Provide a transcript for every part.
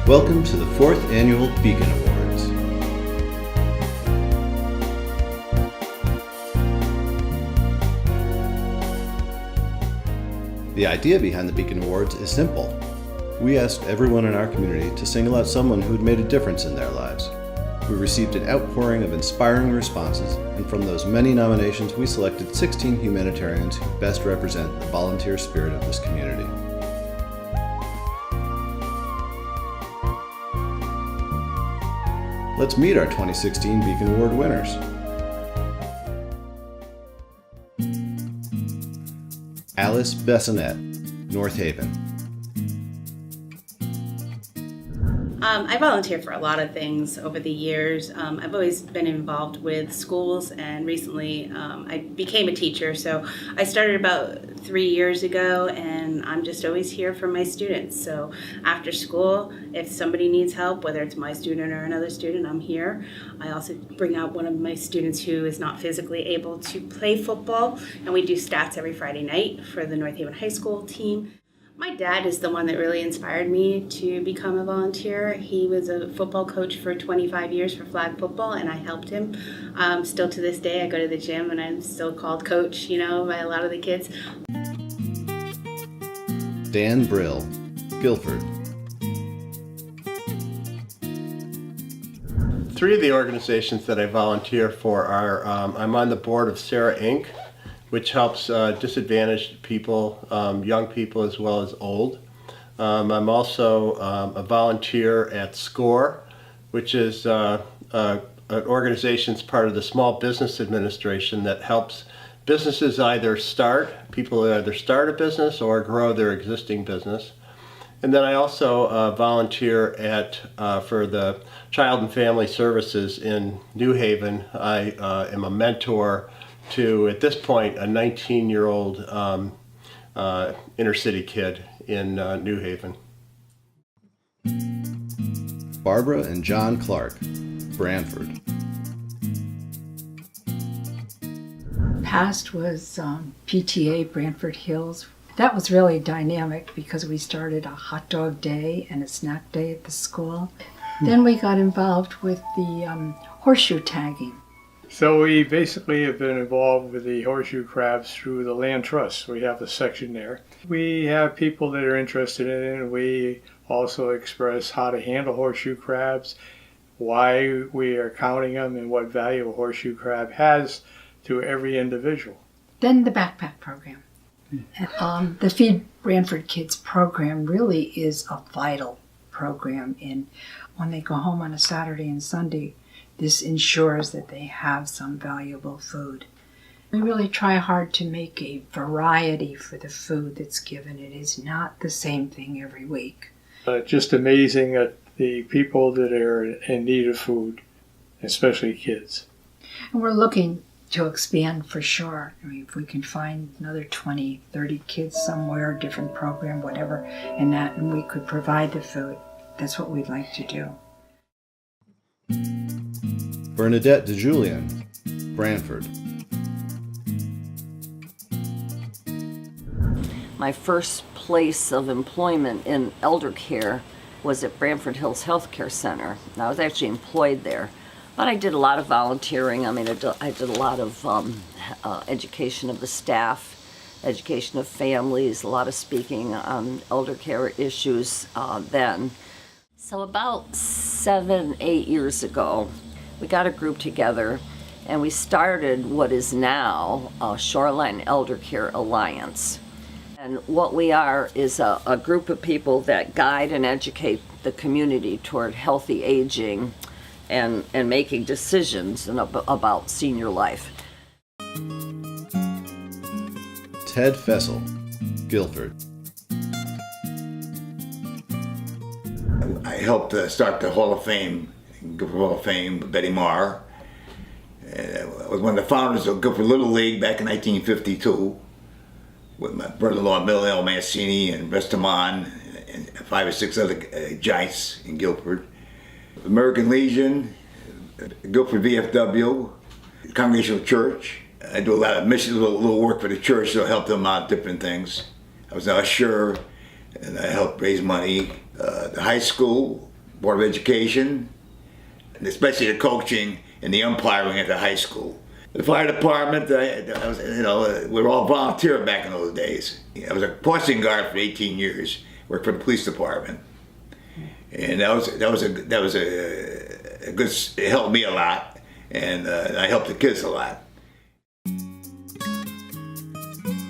Welcome to the 4th Annual Beacon Awards. The idea behind the Beacon Awards is simple. We asked everyone in our community to single out someone who had made a difference in their lives. We received an outpouring of inspiring responses, and from those many nominations, we selected 16 humanitarians who best represent the volunteer spirit of this community. Let's meet our 2016 Beacon Award winners. Alice Bessonette, North Haven. I volunteer for a lot of things over the years. I've always been involved with schools, and recently I became a teacher. So I started about 3 years ago, and I'm just always here for my students. So after school, if somebody needs help, whether it's my student or another student, I'm here. I also bring out one of my students who is not physically able to play football, and we do stats every Friday night for the North Haven High School team. My dad is the one that really inspired me to become a volunteer. He was a football coach for 25 years for flag football, and I helped him. Still to this day, I go to the gym and I'm still called coach, by a lot of the kids. Dan Brill, Guilford. 3 of the organizations that I volunteer for are, I'm on the board of Sarah Inc., which helps disadvantaged people, young people as well as old. I'm also a volunteer at SCORE, which is an organization part of the Small Business Administration that helps businesses people either start a business or grow their existing business. And then I also volunteer for the Child and Family Services in New Haven. I am a mentor to, at this point, a 19-year-old inner city kid in New Haven. Barbara and John Clark, Branford. Past was PTA Branford Hills. That was really dynamic because we started a hot dog day and a snack day at the school. Then we got involved with the horseshoe tagging. So we basically have been involved with the horseshoe crabs through the land trust. We have a section there. We have people that are interested in it, and we also express how to handle horseshoe crabs, why we are counting them, and what value a horseshoe crab has to every individual. Then the backpack program. The Feed Branford Kids program really is a vital program, and when they go home on a Saturday and Sunday, this ensures that they have some valuable food. We really try hard to make a variety for the food that's given. It is not the same thing every week. Just amazing at the people that are in need of food, especially kids. And we're looking to expand for sure. If we can find another 20, 30 kids somewhere, different program, whatever, and we could provide the food, that's what we'd like to do. Bernadette DeJulian, Branford. My first place of employment in elder care was at Branford Hills Healthcare Center. And I was actually employed there, but I did a lot of volunteering. I did a lot of education of the staff, education of families, a lot of speaking on elder care issues then. So about 7, 8 years ago, we got a group together and we started what is now Shoreline Elder Care Alliance. And what we are is a group of people that guide and educate the community toward healthy aging and making decisions about senior life. Ted Fessel, Guilford. I helped start the Hall of Fame, Guilford Hall of Fame, Betty Marr. I was one of the founders of Guilford Little League back in 1952 with my brother-in-law, Bill L. Mancini and Restamon and 5 or 6 other giants in Guilford. American Legion, Guilford VFW, Congregational Church. I do a lot of missions, a little work for the church, so I help them out different things. I was an usher, and I helped raise money. The high school, Board of Education, and especially the coaching and the umpiring at the high school. The fire department, I was, we were all volunteer back in those days. I was a crossing guard for 18 years. Worked for the police department, and that was a good. It helped me a lot, and I helped the kids a lot.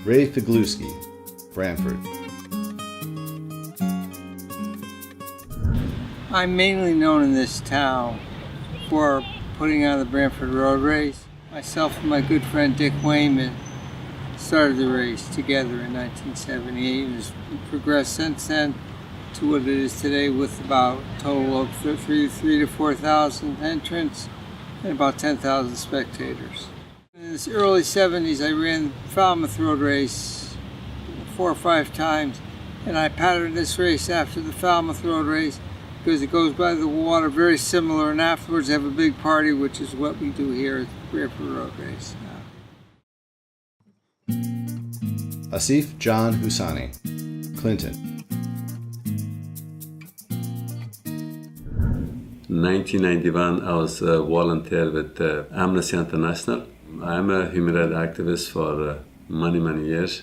Ray Figluski, Branford. I'm mainly known in this town for putting on the Branford Road Race. Myself and my good friend Dick Wayman started the race together in 1978 and has progressed since then to what it is today, with about a total of 3,000 to 4,000 entrants and about 10,000 spectators. In the early 70s, I ran Falmouth Road Race 4 or 5 times, and I patterned this race after the Falmouth Road Race because it goes by the water, very similar, and afterwards have a big party, which is what we do here at the Branford Road Race. Asif John Husani, Clinton. In 1991, I was a volunteer with Amnesty International. I'm a human rights activist for many years.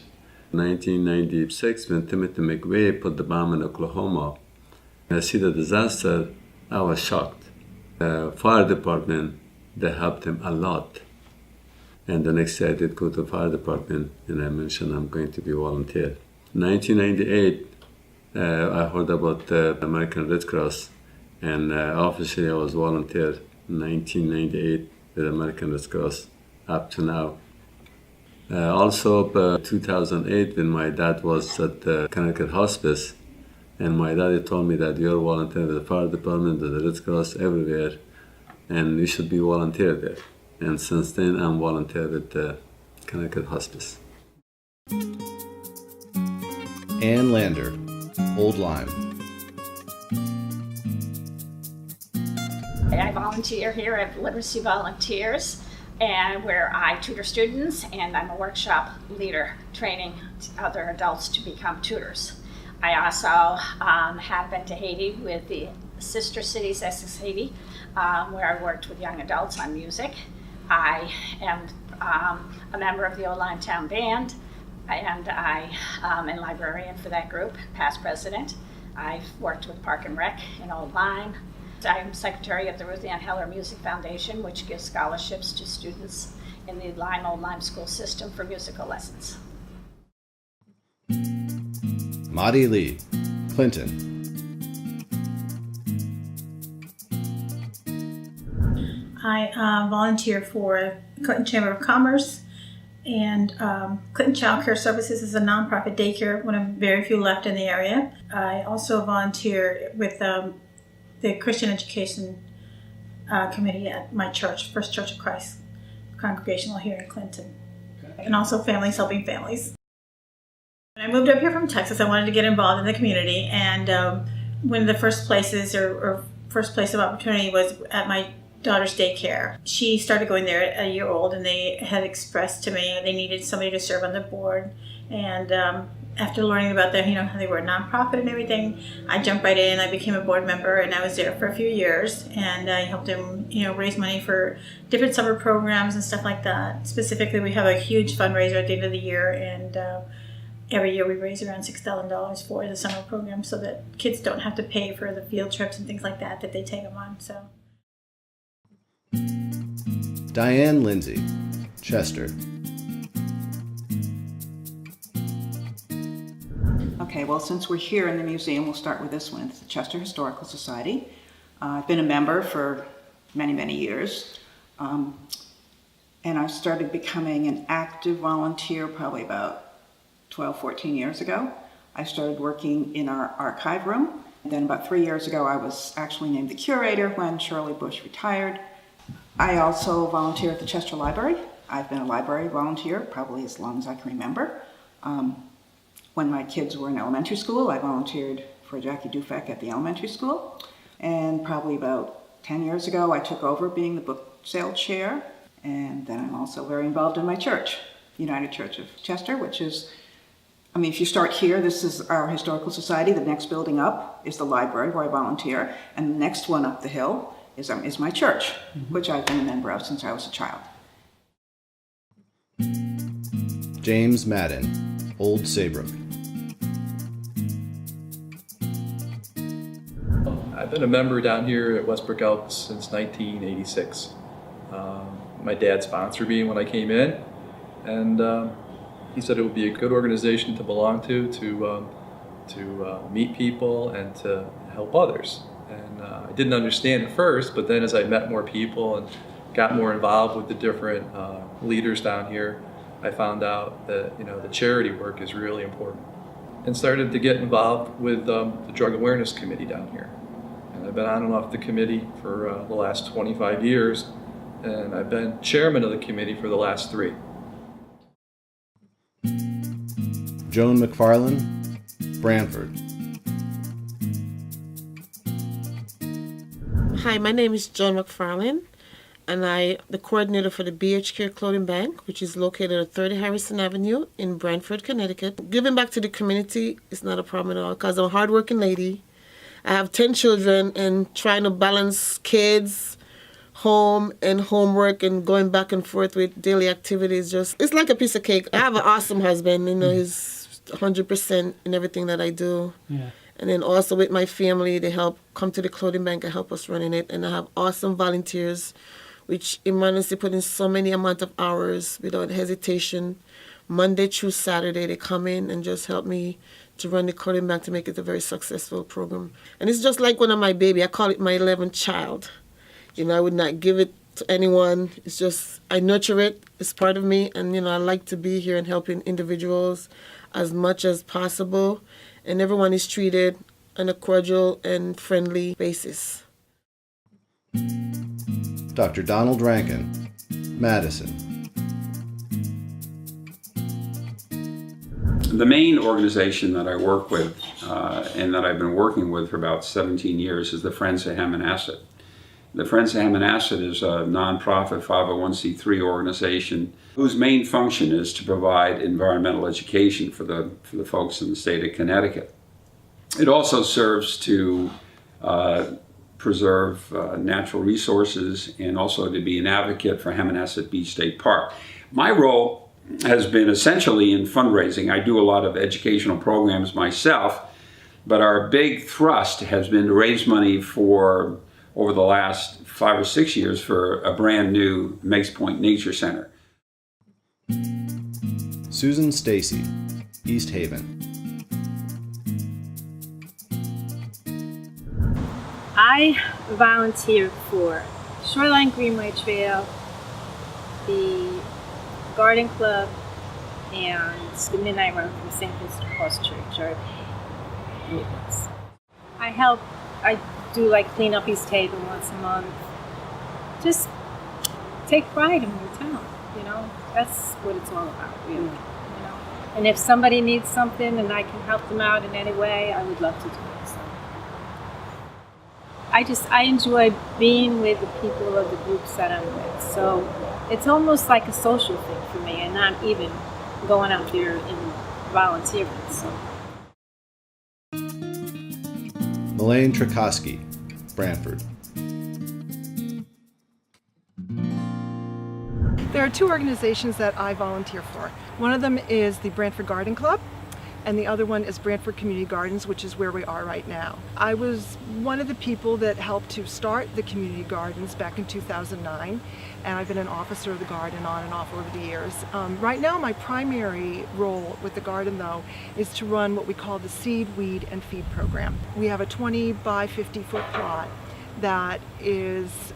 In 1996, when Timothy McVeigh put the bomb in Oklahoma, I see the disaster, I was shocked. The fire department, they helped him a lot. And the next day I did go to the fire department and I mentioned I'm going to be a volunteer. In 1998, I heard about the American Red Cross, and officially I was volunteer in 1998 with American Red Cross up to now. Also, 2008, when my dad was at the Connecticut Hospice, and my daddy told me that you're volunteer with the fire department, with the Red Cross, everywhere, and you should be volunteer there. And since then, I'm volunteer with the Connecticut Hospice. Ann Lander, Old Lyme. I volunteer here at Literacy Volunteers, and where I tutor students, and I'm a workshop leader training other adults to become tutors. I also have been to Haiti with the Sister Cities Essex Haiti, where I worked with young adults on music. I am a member of the Old Lyme Town Band, and I am a librarian for that group, past president. I've worked with Park and Rec in Old Lyme. I'm secretary of the Ruth Ann Heller Music Foundation, which gives scholarships to students in the Old Lyme school system for musical lessons. Maddie Lee, Clinton. I volunteer for Clinton Chamber of Commerce, and Clinton Child Care Services is a nonprofit daycare, one of very few left in the area. I also volunteer with the Christian Education Committee at my church, First Church of Christ Congregational here in Clinton, and also Families Helping Families. When I moved up here from Texas, I wanted to get involved in the community, and one of the first places or first place of opportunity was at my daughter's daycare. She started going there at a year old, and they had expressed to me they needed somebody to serve on the board. And after learning about how they were a nonprofit and everything, I jumped right in. I became a board member, and I was there for a few years. And I helped them, raise money for different summer programs and stuff like that. Specifically, we have a huge fundraiser at the end of the year, and every year we raise around $6,000 for the summer program, so that kids don't have to pay for the field trips and things like that they take them on. So. Diane Lindsay, Chester. Okay, well, since we're here in the museum, we'll start with this one. It's the Chester Historical Society. I've been a member for many years, and I started becoming an active volunteer probably about 14 years ago. I started working in our archive room. Then about 3 years ago, I was actually named the curator when Shirley Bush retired. I also volunteer at the Chester Library. I've been a library volunteer probably as long as I can remember. When my kids were in elementary school, I volunteered for Jackie Dufek at the elementary school. And probably about 10 years ago, I took over being the book sale chair. And then I'm also very involved in my church, United Church of Chester, which is I mean, if you start here, this is our Historical Society. The next building up is the library where I volunteer. And the next one up the hill is my church, which I've been a member of since I was a child. James Madden, Old Saybrook. I've been a member down here at Westbrook Elks since 1986. My dad sponsored me when I came in, and he said it would be a good organization to belong to meet people and to help others. And I didn't understand at first, but then as I met more people and got more involved with the different leaders down here, I found out that the charity work is really important, and started to get involved with the Drug Awareness Committee down here. And I've been on and off the committee for the last 25 years, and I've been chairman of the committee for the last 3. Joan McFarland, Branford. Hi, my name is Joan McFarland, and I'm the coordinator for the BH Care Clothing Bank, which is located at 30 Harrison Avenue in Brantford, Connecticut. Giving back to the community is not a problem at all because I'm a hardworking lady. I have 10 children, and trying to balance kids, home, and homework, and going back and forth with daily activities, it's like a piece of cake. I have an awesome husband, he's 100% in everything that I do. Yeah. And then also with my family, they help come to the clothing bank and help us running it. And I have awesome volunteers, which honestly put in so many amount of hours without hesitation. Monday through Saturday, they come in and just help me to run the clothing bank to make it a very successful program. And it's just like one of my baby. I call it my 11th child. I would not give it to anyone. It's just, I nurture it. It's part of me. And, I like to be here and helping individuals as much as possible. And everyone is treated on a cordial and friendly basis. Dr. Donald Rankin, Madison. The main organization that I work with and that I've been working with for about 17 years is the Friends of Hammonasset. The Friends of Hammonasset is a nonprofit 501c3 organization whose main function is to provide environmental education for the folks in the state of Connecticut. It also serves to preserve natural resources and also to be an advocate for Hammonasset Beach State Park. My role has been essentially in fundraising. I do a lot of educational programs myself, but our big thrust has been to raise money for, over the last 5 or 6 years, for a brand new Makes Point Nature Center. Susan Stacy, East Haven. I volunteer for Shoreline Greenway Trail, the Garden Club, and the Midnight Run from St. Paul's Church, or Nicholas. I do like clean up East Haven once a month. Just take pride in your town, That's what it's all about, really, And if somebody needs something and I can help them out in any way, I would love to do it. I enjoy being with the people of the groups that I'm with. So it's almost like a social thing for me, and not even going out there and volunteering. So. Elaine Trikoski, Brantford. There are 2 organizations that I volunteer for. One of them is the Brantford Garden Club, and the other one is Brantford Community Gardens, which is where we are right now. I was one of the people that helped to start the community gardens back in 2009, and I've been an officer of the garden on and off over the years. Right now, my primary role with the garden, though, is to run what we call the Seed, Weed, and Feed program. We have a 20 by 50 foot plot that is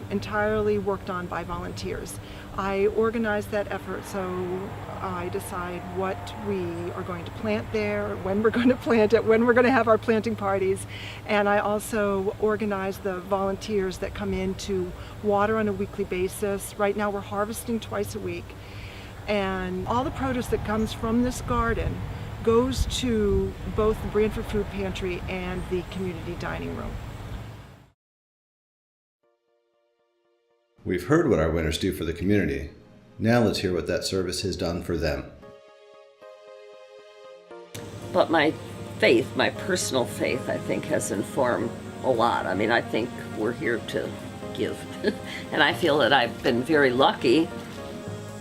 entirely worked on by volunteers. I organize that effort, so I decide what we are going to plant there, when we're going to plant it, when we're going to have our planting parties, and I also organize the volunteers that come in to water on a weekly basis. Right now we're harvesting twice a week, and all the produce that comes from this garden goes to both the Brantford Food Pantry and the community dining room. We've heard what our winners do for the community. Now let's hear what that service has done for them. But my faith, my personal faith, I think has informed a lot. I mean, I think we're here to give. And I feel that I've been very lucky.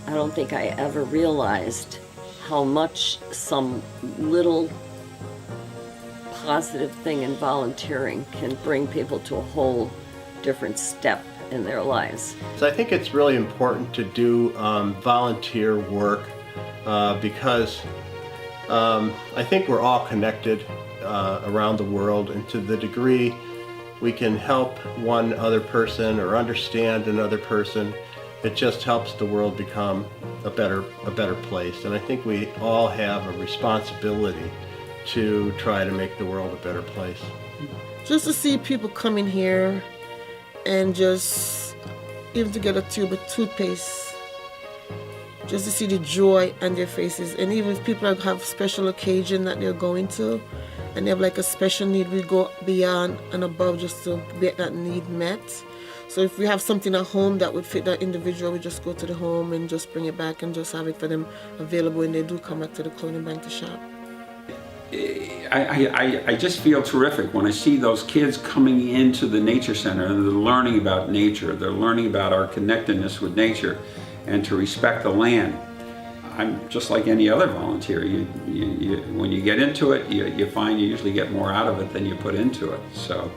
I don't think I ever realized how much some little positive thing in volunteering can bring people to a whole different step in their lives. So I think it's really important to do volunteer work because I think we're all connected around the world, and to the degree we can help one other person or understand another person, it just helps the world become a better place. And I think we all have a responsibility to try to make the world a better place. Just to see people come in here and just even to get a tube of toothpaste, just to see the joy on their faces. And even if people have special occasion that they're going to and they have like a special need, we go beyond and above just to get that need met. So if we have something at home that would fit that individual, we just go to the home and just bring it back and just have it for them available when they do come back to the clothing bank to shop. I just feel terrific when I see those kids coming into the nature center and they're learning about nature. They're learning about our connectedness with nature and to respect the land. I'm just like any other volunteer. When you get into it, you find you usually get more out of it than you put into it. So,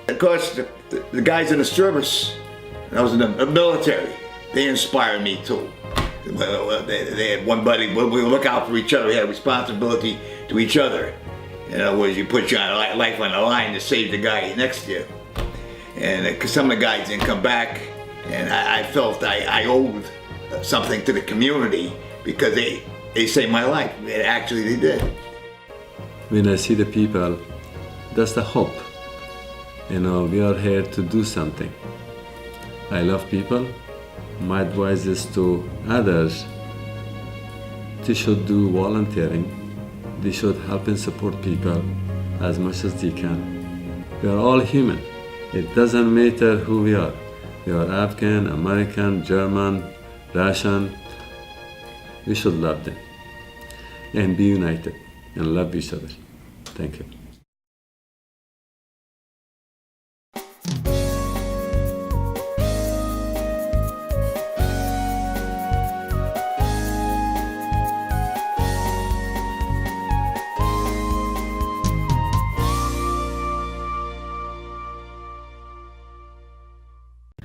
of course, the guys in the service, I was in the military, they inspired me too. They had one buddy, we look out for each other, we had a responsibility to each other. In other words, you put your life on the line to save the guy next to you. And because some of the guys didn't come back, and I felt I owed something to the community because they saved my life. Actually, they did. When I see the people, that's the hope. You know, we are here to do something. I love people. My advice is to others, they should do volunteering. They should help and support people as much as they can. We are all human. It doesn't matter who we are. We are Afghan, American, German, Russian. We should love them and be united and love each other. Thank you.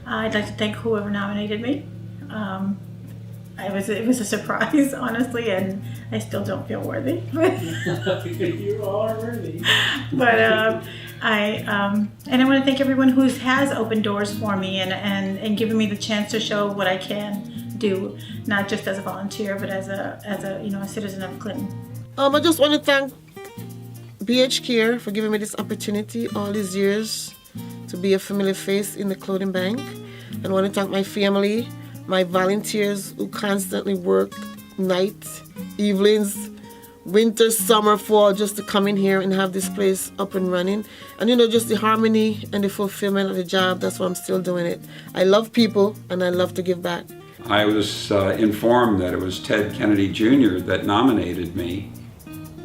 I'd like to thank whoever nominated me. It was a surprise, honestly, and I still don't feel worthy. You are worthy. But I want to thank everyone who has opened doors for me and given me the chance to show what I can do, not just as a volunteer, but as a citizen of Clinton. I just want to thank BH Care for giving me this opportunity all these years to be a familiar face in the clothing bank. And I want to thank my family, my volunteers who constantly work nights, evenings, winter, summer, fall, just to come in here and have this place up and running. And just the harmony and the fulfillment of the job, that's why I'm still doing it. I love people and I love to give back. I was informed that it was Ted Kennedy Jr. that nominated me,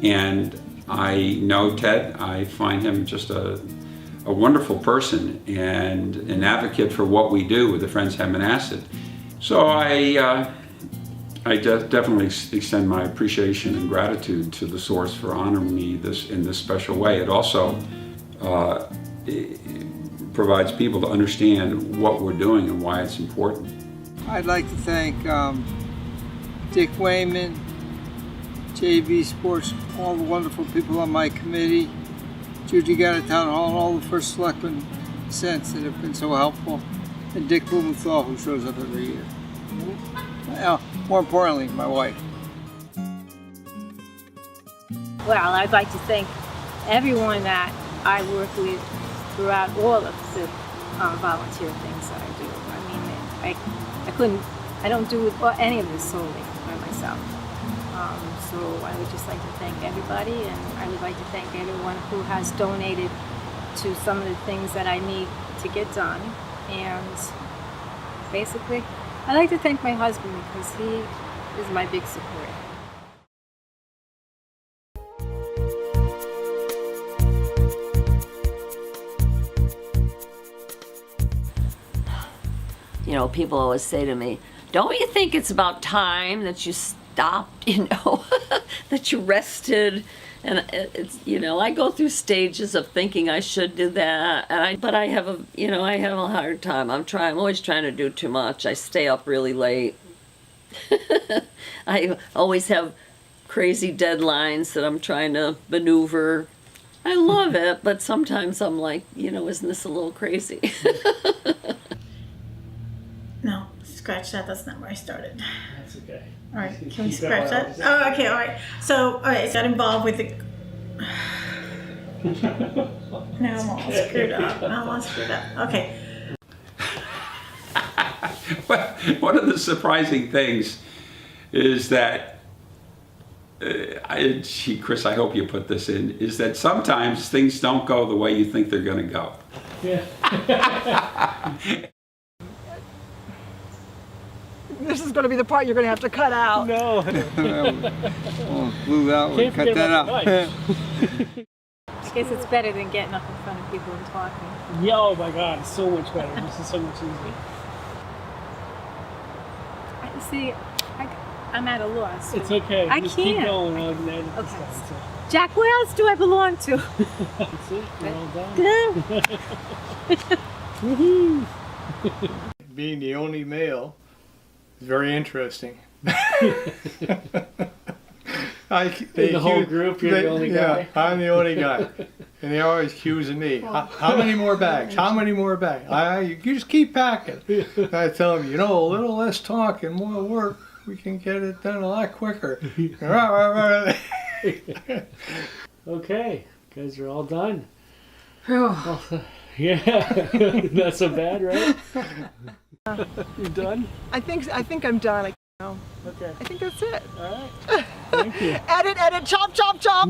and I know Ted. I find him just a wonderful person and an advocate for what we do with the Friends Hammonasset. So I definitely extend my appreciation and gratitude to the source for honoring me in this special way. It also provides people to understand what we're doing and why it's important. I'd like to thank Dick Wayman, JV Sports, all the wonderful people on my committee, Judy Gata Town Hall, and all the first selectmen since that have been so helpful, and Dick Blumenthal, who shows up every year. More importantly, my wife. Well, I'd like to thank everyone that I work with throughout all of the volunteer things that I do. I mean, I don't do any of this solely by myself. So I would just like to thank everybody, and I would like to thank everyone who has donated to some of the things that I need to get done. And basically, I'd like to thank my husband because he is my big supporter. You know, people always say to me, don't you think it's about time that you stopped, you know, that you rested? And it's, you know, I go through stages of thinking I should do that, but I have I have a hard time. I'm always trying to do too much. I stay up really late. I always have crazy deadlines that I'm trying to maneuver. I love it, but sometimes I'm like, isn't this a little crazy? No, scratch that. That's not where I started. That's okay. All right, Keep can we that scratch one that? out. Oh, okay, all right. So, all right, so got involved with the. Now I'm all screwed up. Okay. One of the surprising things is that, Chris, I hope you put this in, is that sometimes things don't go the way you think they're going to go. Yeah. This is going to be the part you're going to have to cut out. No. Oh, blew that one. Can't Cut forget that about out. the I guess it's better than getting up in front of people and talking. Yeah, oh my God, it's so much better. This is so much easier. See, I'm at a loss. It's okay. I Just can't. keep going. I'll edit this Okay. stuff. So. Jack, where else do I belong to? That's it. We're all done. Good. Woohoo! Being the only male is very interesting. In the whole group, you're the only guy? Yeah, I'm the only guy. And they're always accusing me. How many more bags? How many more bags? You just keep packing. I tell them, a little less talk and more work, we can get it done a lot quicker. Okay, guys are all done. Oh. Yeah, not so bad, right? You done? I think I'm done. Okay. I think that's it. All right. Thank you. Edit, chop, chop, chop.